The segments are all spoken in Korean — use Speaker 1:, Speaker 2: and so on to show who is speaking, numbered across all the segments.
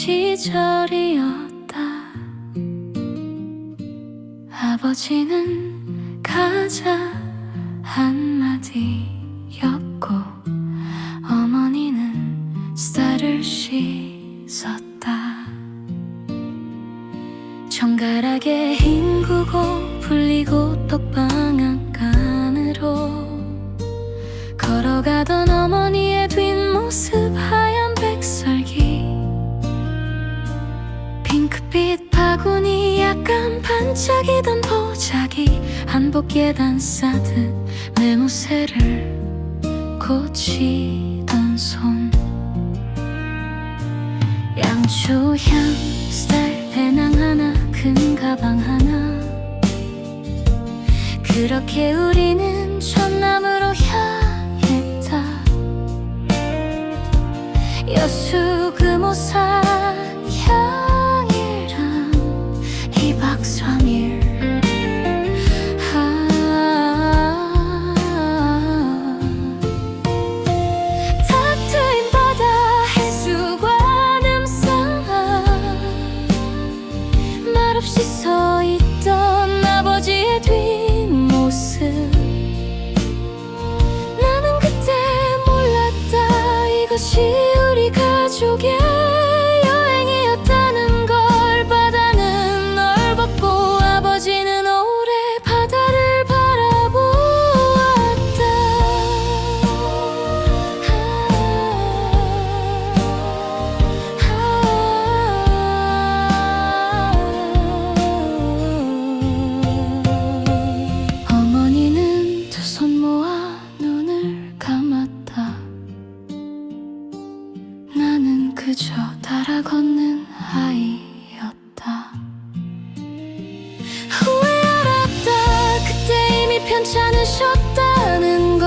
Speaker 1: 시절이었다. 아버지는 가자 한마디였고 어머니는 쌀을 씻었다. 정갈하게 헹구고 불리고 떡방앗간으로 걸어가던 어머니의 뒷모습 하얀 백설기 핑크빛 바구니 약간 반짝이던 보자기 한복 계단 싸듯 매무새를 고치던 손 양초향 쌀 배낭 하나 큰 가방 하나 그렇게 우리는 전남으로 향했다. 여수 금오산 향이란 2박 3일 탁 트인 바다 해수관 음산한 말없이 서있던 아버지의 뒷모습 나는 그때 몰랐다. 이것이 우리 가족의 여행이었다는 걸. 바다는 넓었고 아버지는 오래 바다를 바라보았다. 어머니는 두 손 모아 눈을 감았다. 나는 그저 따라 걷는 아이였다. 후에 알았다. 그때 이미 편찮으셨다는 걸.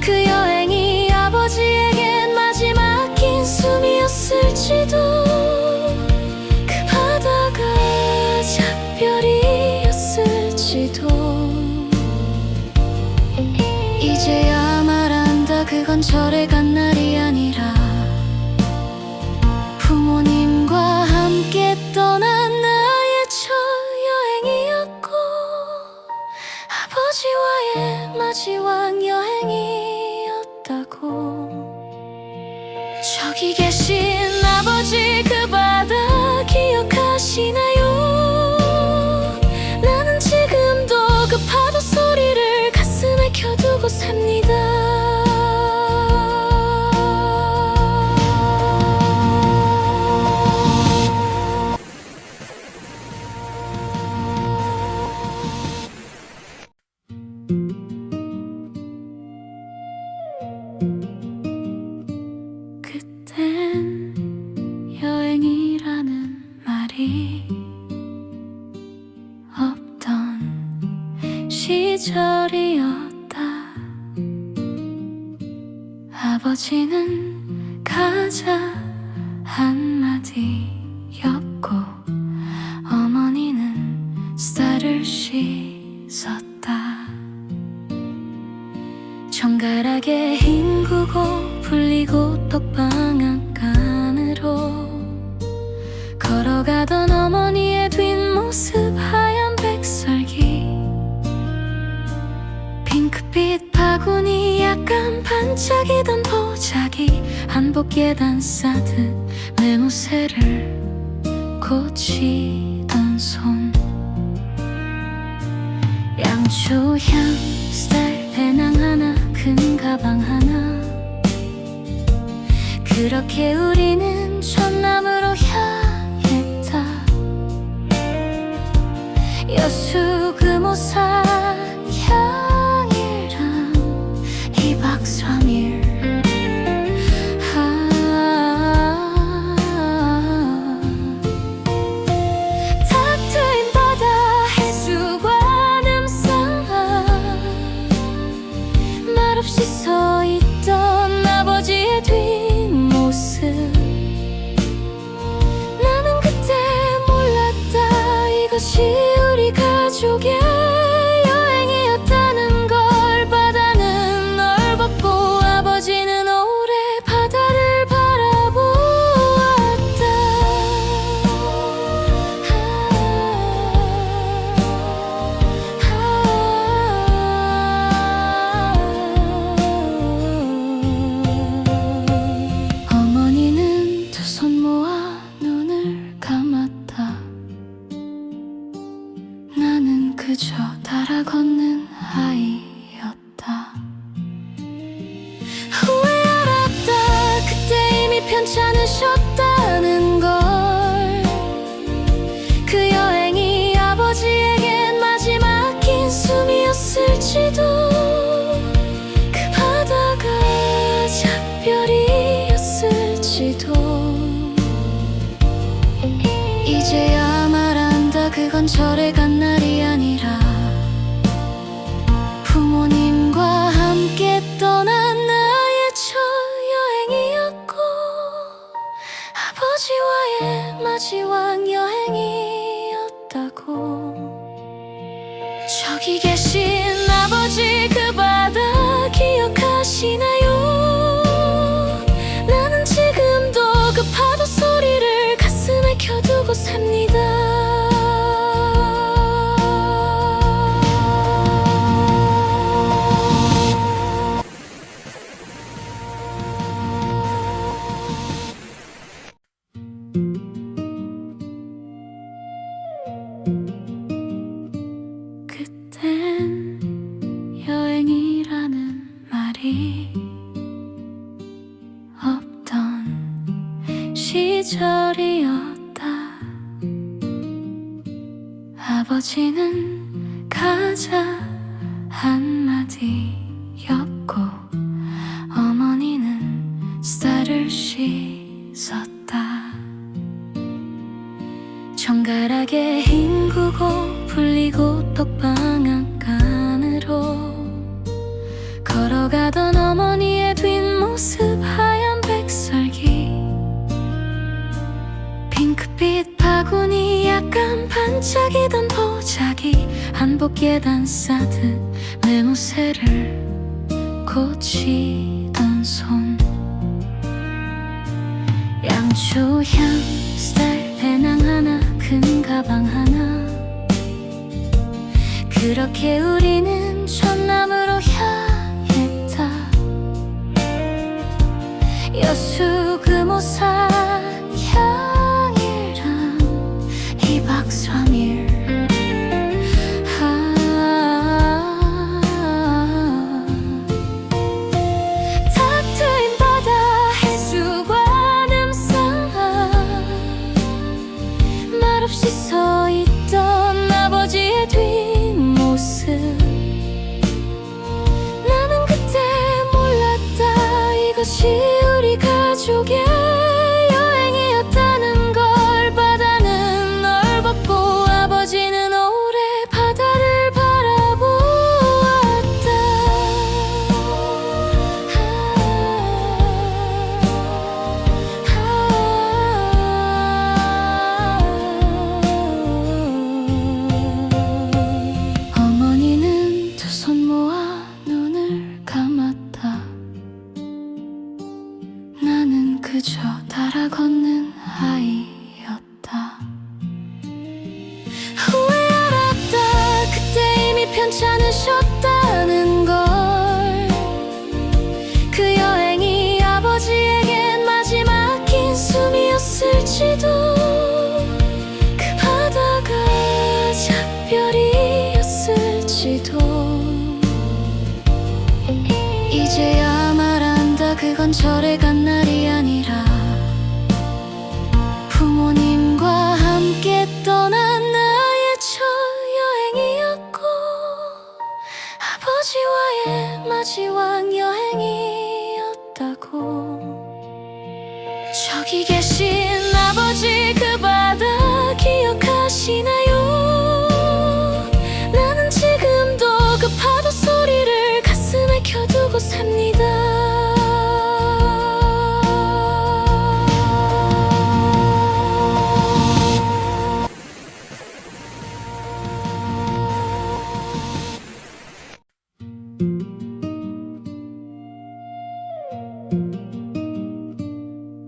Speaker 1: 그 여행이 아버지에겐 마지막 긴 숨이었을지도 그 바다가 작별이었을지도 이제야 말한다. 그건 절에 간 날이 아니라 부모님과 함께 떠난 나의 첫 여행이었고 아버지와의 마지막 여행이었다고. 저기 계신 아버지 그 바다 기억하시나요? 나는 지금도 그 파도 소리를 가슴에 켜두고 삽니다. 그땐 여행이라는 말이 없던 시절이었다. 아버지는 가자 한마디였고 어머니는 쌀을 씻었다. 정갈하게 헹구고 불리고 떡방앗간으로 걸어가던 어머니의 뒷모습 하얀 백설기 핑크빛 바구니 약간 반짝이던 보자기 한복 계단 싸듯 매무새를 고치던 손 양초향 쌀 배낭 하나 큰 가방 하나 그렇게 우리는 전남으로 향했다. 여수 금오산 향이란 2박 3일 탁 트인 바다 해수관 음산한 말없이 서있던 아버지의 뒷모습 나는 그때 몰랐다. 이것이 우리 가족의 여행이었다는 걸. 바다는 넓었고 아버지는 오래 바다를 바라보았다. 그건 절에 간 날이 아니라 부모님과 함께 떠난 나의 첫 여행이었고 아버지와의 마지막 여행이었다고. 저기 계신 아버지 그 바다 기억하시나요? 나는 지금도 그 파도 소리를 가슴에 켜두고 삽니다. 그땐 여행이라는 말이 없던 시절이었다. 아버지는 가자 한마디였고 어머니는 쌀을 씻었다. 정갈하게 헹구고 불리고 떡방앗간으로 걸어가던 어머니의 뒷모습 하얀 백설기 핑크빛 바구니 약간 반짝이던 보자기 한복 계단 싸듯 매무새를 고치던 손 양초향 쌀 배낭 하나 큰 가방 하나 그렇게 우리는 전남으로 향했다. 여수 금오산 향이랑 2박 3일 탁 트인 바다 해수관 음산한 말없이 서있던 아버지의 뒷모습 나는 그때 몰랐다. 이것이 우리 가족의 여행이었다는 걸. 바다는 넓었고 아버지는 오래 바다를 바라보았다. 어머니는 두 손 모아 눈을 감았다. 나는 그저 따라 걷는 아이였다. 후에 알았다. 그때 이미 편찮으셨다는 걸. 그 여행이 아버지에겐 마지막 긴 숨이었을지도 그 바다가 작별이었을지도 이제야 말한다. 그건 절에 간 날이 아니라 부모님과 함께 떠난 나의 첫 여행이었고 아버지와의 마지막 여행이었다고. 저기 계신 아버지 그 바다 기억하시나요? 나는 지금도 그 파도 소리를 가슴에 켜두고 삽니다.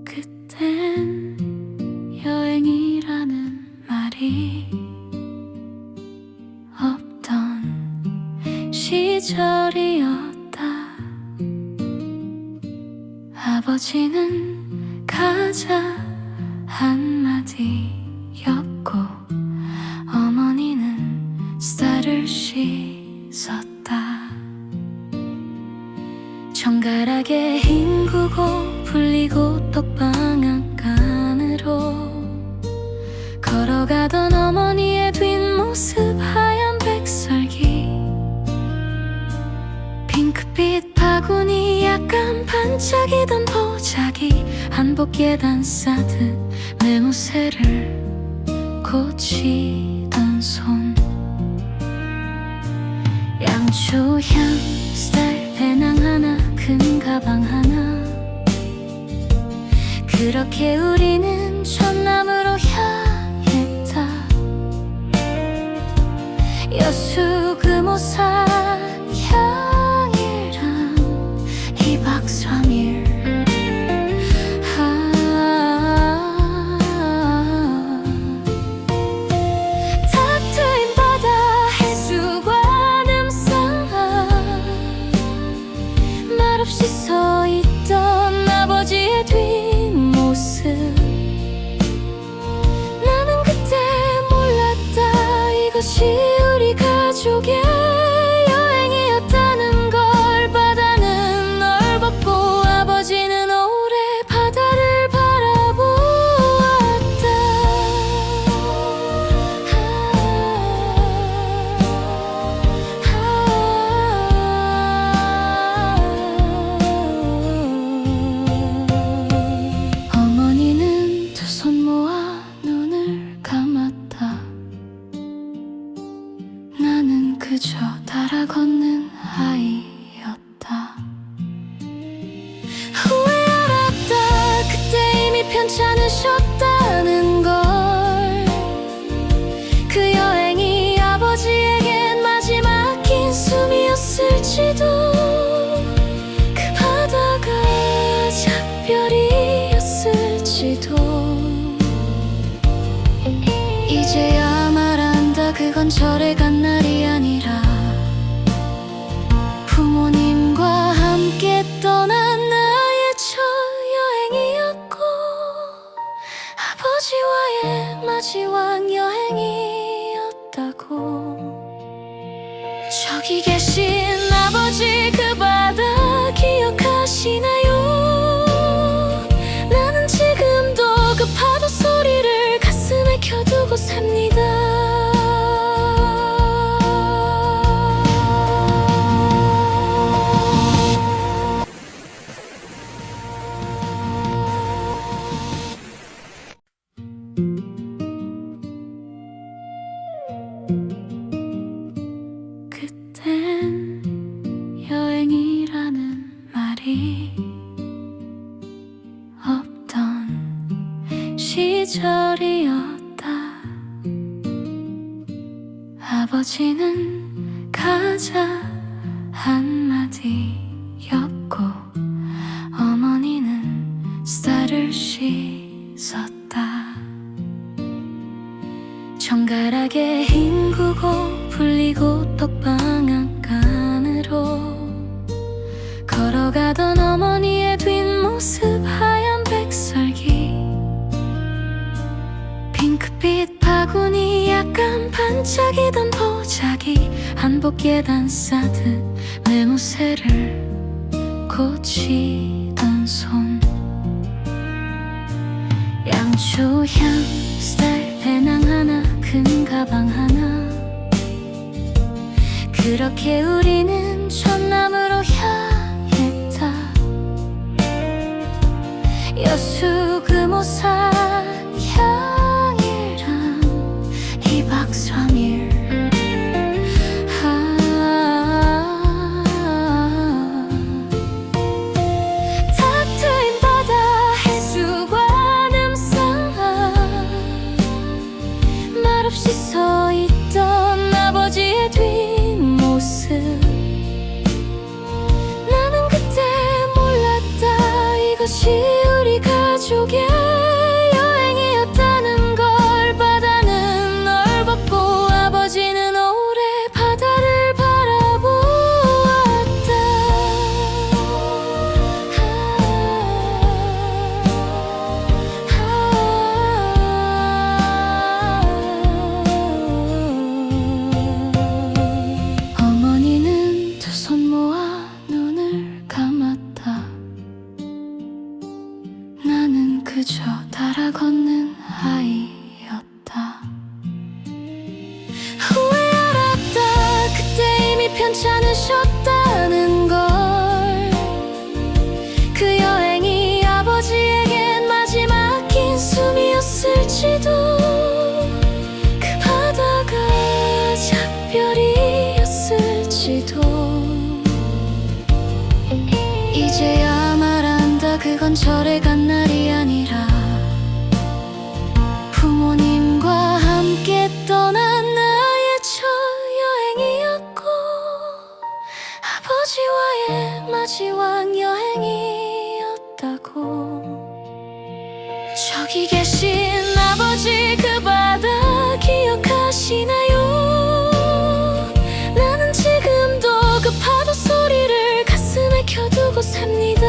Speaker 1: 그땐 여행이라는 말이 없던 시절이었다. 아버지는 가자 한마디였고 어머니는 쌀을 씻었다. 정갈하게 헹구고 불리고 떡방앗간으로 걸어가던 어머니의 뒷모습 하얀 백설기 핑크빛 바구니 약간 반짝이던 보자기 한복 계단 싸듯 매무새를 고치던 손 양초 향 스타일 배낭 하나 큰 가방 하나 그렇게 우리는 전남으로 향했다. 여수 금오산 향이란 2박 3일 탁 트인 바다 해수관 음산한 말없이 서있던 아버지의 뒷모습 나는 그때 몰랐다. 이것이 우리 가족의 여행이었다는 걸. 바다는 넓었고 아버지는 오래 바다를 바라보았다. 어머니는 두 손 모아 눈을 감았다. 나는 그저 달아 걷는 아이였다. 후에 알았다. 그때 이미 편찮으셨다는 걸. 그 여행이 아버지에겐 마지막 긴 숨이었을지도. 그 바다가 작별이었을지도. 이제야 말한다. 그건 절에 간 날이 아니라 부모님과 함께 떠난 나의 첫 여행이었고 아버지와의 마지막 여행이었다고. 저기 계신 아버지 그 바다 기억하시나요? 나는 지금도 그 파도 소리를 가슴에 켜두고 삽니다. 그땐 여행이라는 말이 없던 시절이었다. 아버지는 가자 한마디였고 어머니는 쌀을 씻었다. 정갈하게 헹구고 불리고 떡방앗간으로 걸어가던 어머니의 뒷모습 하얀 백설기 핑크빛 바구니 약간 반짝이던 보자기 한복 계단 싸듯 매무새를 고치던 손 양초 향 스타일 배낭 하나 큰 가방 하나 그렇게 우리는 전남으로 향했다. 여수 금오산 향이란 2박 3일 탁 트인 바다 해수관 음산한 말없이 서있던 아버지의 뒷모습 나는 그때 몰랐다. 이것이 우리 가족의 여행이었다는 걸. 바다는 넓었고 아버지는 오래 바다를 바라보았다. 어머니는 두 손 모아 눈을 감았다. 나는 그저 달아 걷는 아이였다. 후에 알았다. 그때 이미 편찮으셨다는 걸. 그 여행이 아버지에겐 마지막 긴 숨이었을지도. 그 바다가 절에 간 날이 아니라 부모님과 함께 떠난 나의 첫 여행이었고 아버지와의 마지막 여행이었다고. 저기 계신 아버지 그 바다 기억하시나요? 나는 지금도 그 파도 소리를 가슴에 켜두고 삽니다.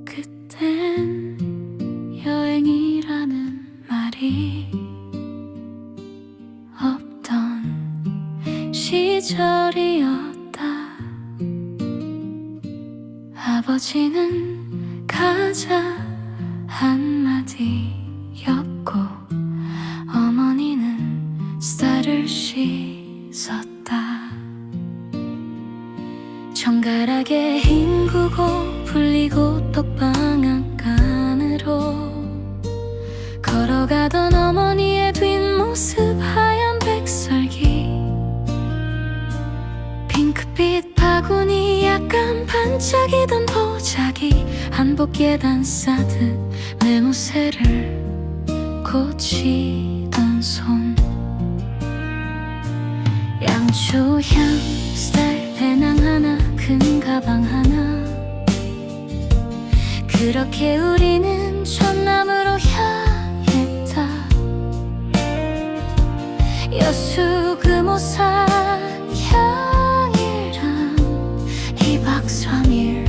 Speaker 1: 그땐 여행이라는 말이 없던 시절이었다. 아버지는 가자 한마디였고 어머니는 쌀을 씻었다. 정갈하게 헹구고 불리고 떡방앗간으로 걸어가던 어머니의 뒷모습 하얀 백설기 핑크빛 바구니 약간 반짝이던 보자기 한복 계단 싸듯 내 무새를 고치던 손 양초 향 쌀 배낭 하나 큰 가방 하나 그렇게 우리는 전남으로 향했다. 여수 금오산 향이랑 2박 3일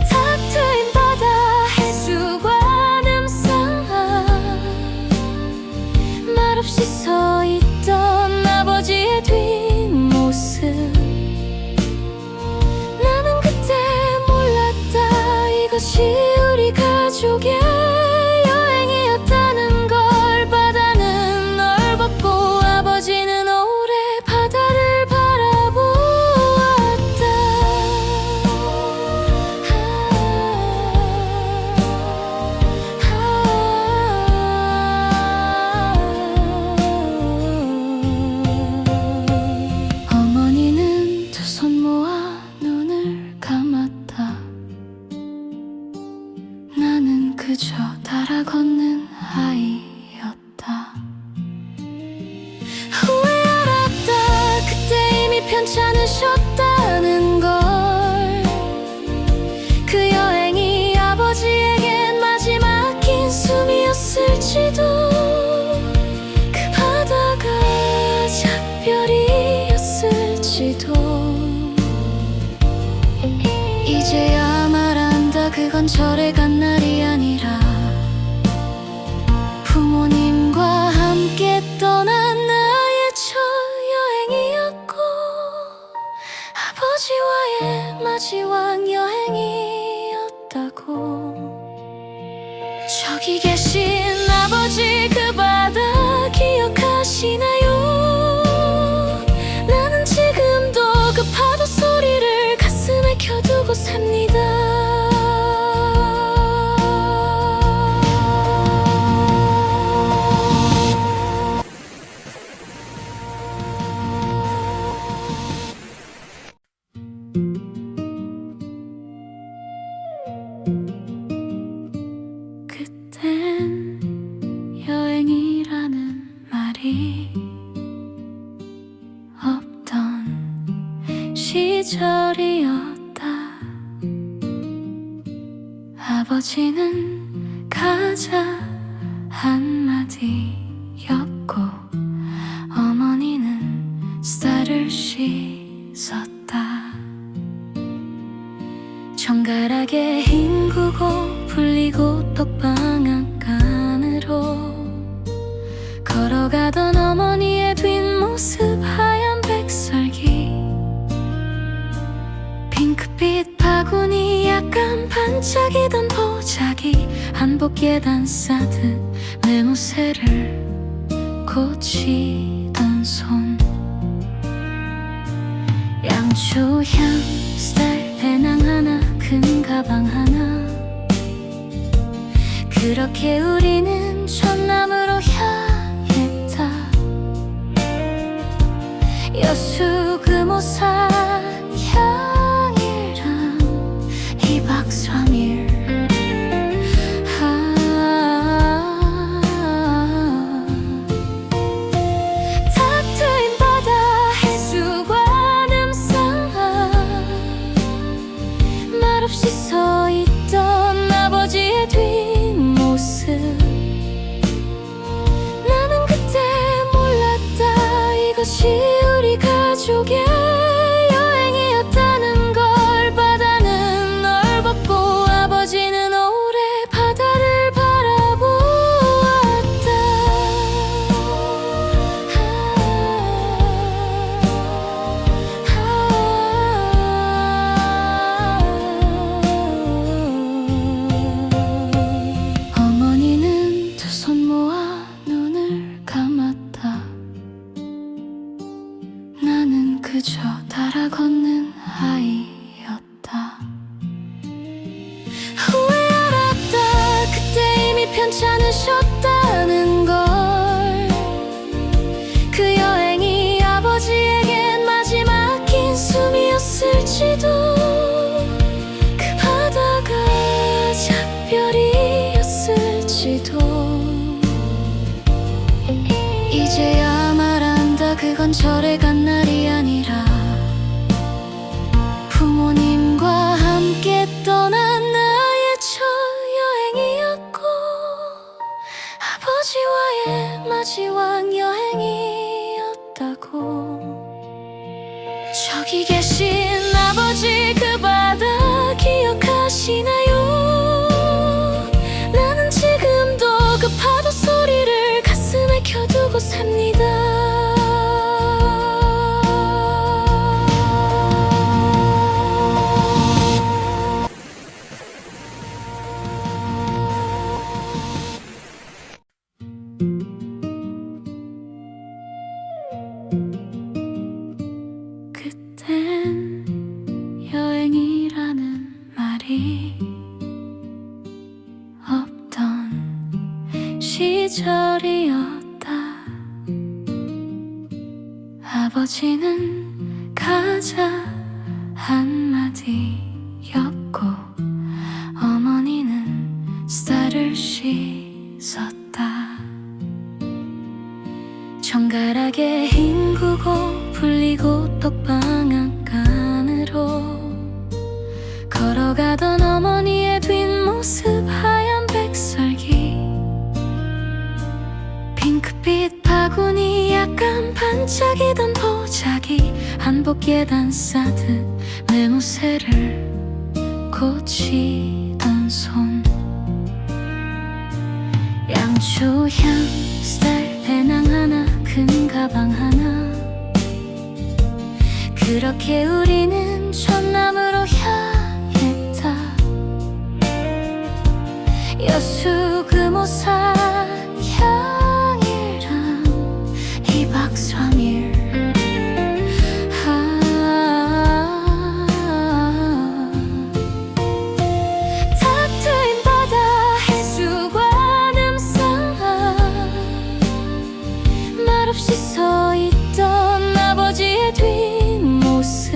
Speaker 1: 탁 트인 바다 해수관 음산한 말없이 서있던 아버지의 뒷모습 나는 그때 몰랐다. 이것이 우리 가족의 여행이었다는 걸. 바다는 넓었고 아버지는 오래 바다를 바라보았다. 어머니는 두 손 모아 눈을 감았다. 나는 그저 따라 걷는 아이였다. 후에 알았다. 그때 이미 편찮으셨다는 걸. 그 여행이 아버지에겐 마지막 긴 숨이었을지도 그 바다가 작별이었을지도 이제야 말한다. 그건 절에 간 날이 아니라 부모님과 함께 떠난 나의 첫 여행이었고 아버지와의 마지막 여행이었다고. 저기 계신 아버지 그 바다 기억하시나요? 나는 지금도 그 파도 소리를 가슴에 켜두고 삽니다. 그땐 여행이라는 말이 없던 시절이었다. 아버지는 가자 한마디였고 어머니는 쌀을 씻었다. 정갈하게 헹구고 불리고 떡방앗간으로 걸어가던 어머니의 뒷모습 하얀 백설기 핑크빛 바구니 약간 반짝이던 보자기 한복 계단 싸듯 내 무새를 고치던 손 양초 향 쌀 배낭 하나 큰 가방 하나 그렇게 우리는 전남으로 향했다. 여수 금오산 향이란 2박 3일 탁 트인 바다 해수관 음산한 말없이 서있던 아버지의 뒷모습 나는 그때 몰랐다. 이것이 우리 가족의 여행이었다는 걸. 바다는 넓었고 아버지는 오래 바다를 바라보았다. 어머니는 두 손 모아 눈을 감았다. 나는 그저 따라 걷는 아이였다. 후에 알았다. 그때 이미 편찮으셨다는 걸. 그 여행이 아버지에겐 마지막 긴 숨이었을지도 그 바다가 작별이었을지도 이제야 말한다. 그건 절에 간 날이 아니라 부모님과 함께 떠난 나의 첫 여행이었고 아버지와의 마지막 여행이었다고. 저기 계신 아버지 그 바다 기억하시나요? 나는 지금도 그 파도 소리를 가슴에 켜두고 삽니다. 그땐 여행이라는 말이 없던 시절이었다. 아버지는 가자 한마디였고 어머니는 쌀을 씻었다. 정갈하게 헹구고 불리고 떡방앗간으로 걸어가던 어머니의 뒷모습 하얀 백설기 핑크빛 바구니 약간 반짝이던 보자기 한복 계단 싸듯 매무새를 고치던 손 양초 향 쌀 배낭 하나 큰 가방 하나 그렇게 우리는 전남으로 향했다. 여수 금오산 향이란 2박 3일 탁 트인 바다 해수관 음산한 말없이 서있던 아버지의 뒷모습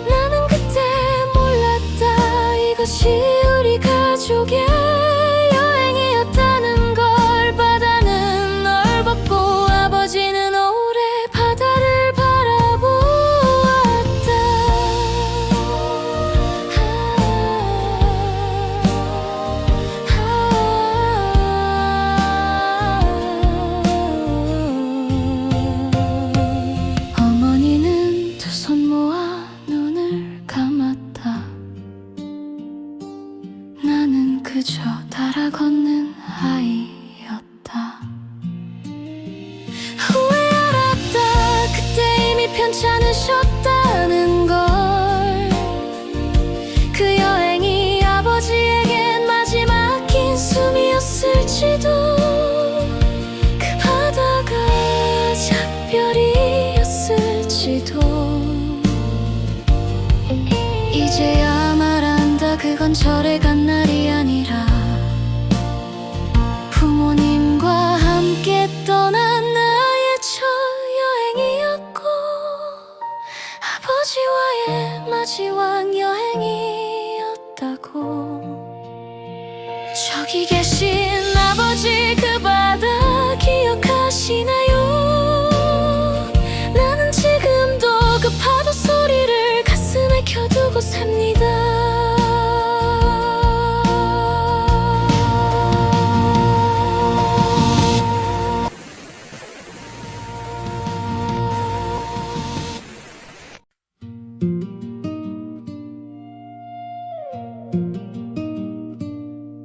Speaker 1: 나는 그때 몰랐다. 이것이 우리 가족의 그건 절에 간 날이 아니라 부모님과 함께 떠난 나의 첫 여행이었고 아버지와의 마지막 여행이었다고. 저기 계신 아버지 그 바다 기억하시나요? 나는 지금도 그 파도 소리를 가슴에 켜두고 삽니다.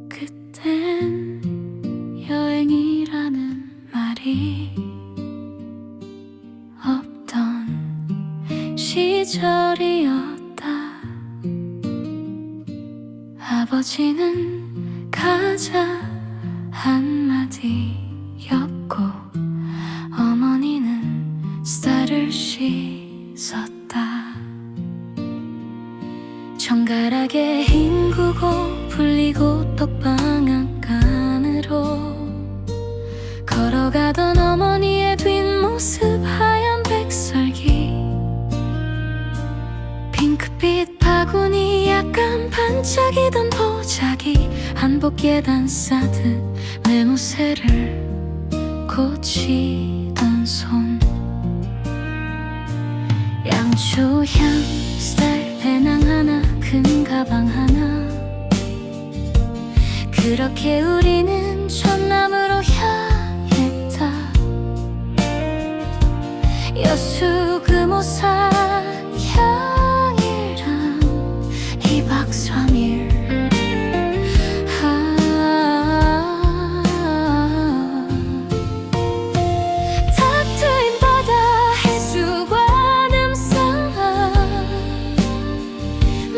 Speaker 1: 그땐 여행이라는 말이 없던 시절이었다. 아버지는 가자 한마디였고 어머니는 쌀을 씻었다. 정갈하게 헹구고 불리고 떡방앗간으로 걸어가던 어머니의 뒷모습 하얀 백설기 핑크빛 바구니 약간 반짝이던 보자기 한복 계단 싸듯 매무새를 고치던 손 양초 향 쌀 배낭 하나 큰 가방 하나 그렇게 우리는 전남으로 향했다. 여수 금오산 향이랑 2박 3일 탁 트인 바다 해수관 음산한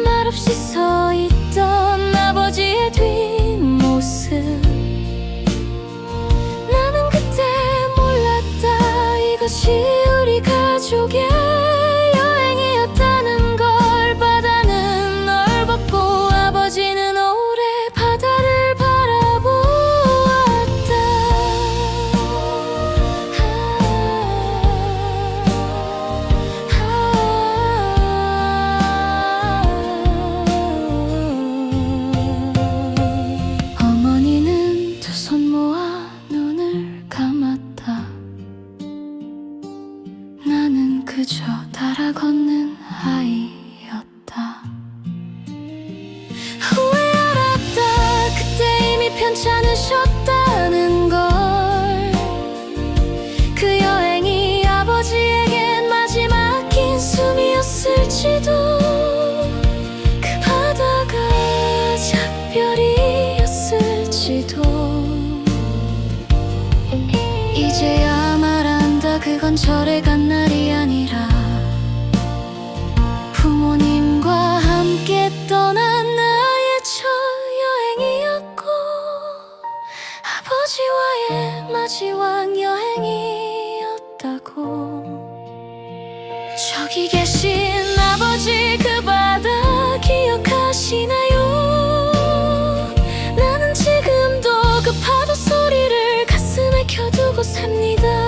Speaker 1: 말없이 서있던 아버지의 뒷모습 나는 그때 몰랐다. 이것이 우리 가족의 여행이었다는 걸. 바다는 넓었고 아버지는 오래 바다를 바라보았다. 어머니는 두 손 모아 눈을 감았다. 나는 그저 따라 걷는 아이였다. 후에 알았다. 그때 이미 편찮으셨다는 걸. 그 여행이 아버지에겐 마지막 긴 숨이었을지도 그 바다가 작별이었을지도 이제야 말한다. 그건 절에 간 날이 아니라 부모님과 함께 떠난 나의 첫 여행이었고 아버지와의 마지막 여행이었다고. 저기 계신 아버지 그 바다 기억하시나요? 나는 지금도 그 파도 소리를 가슴에 켜두고 삽니다.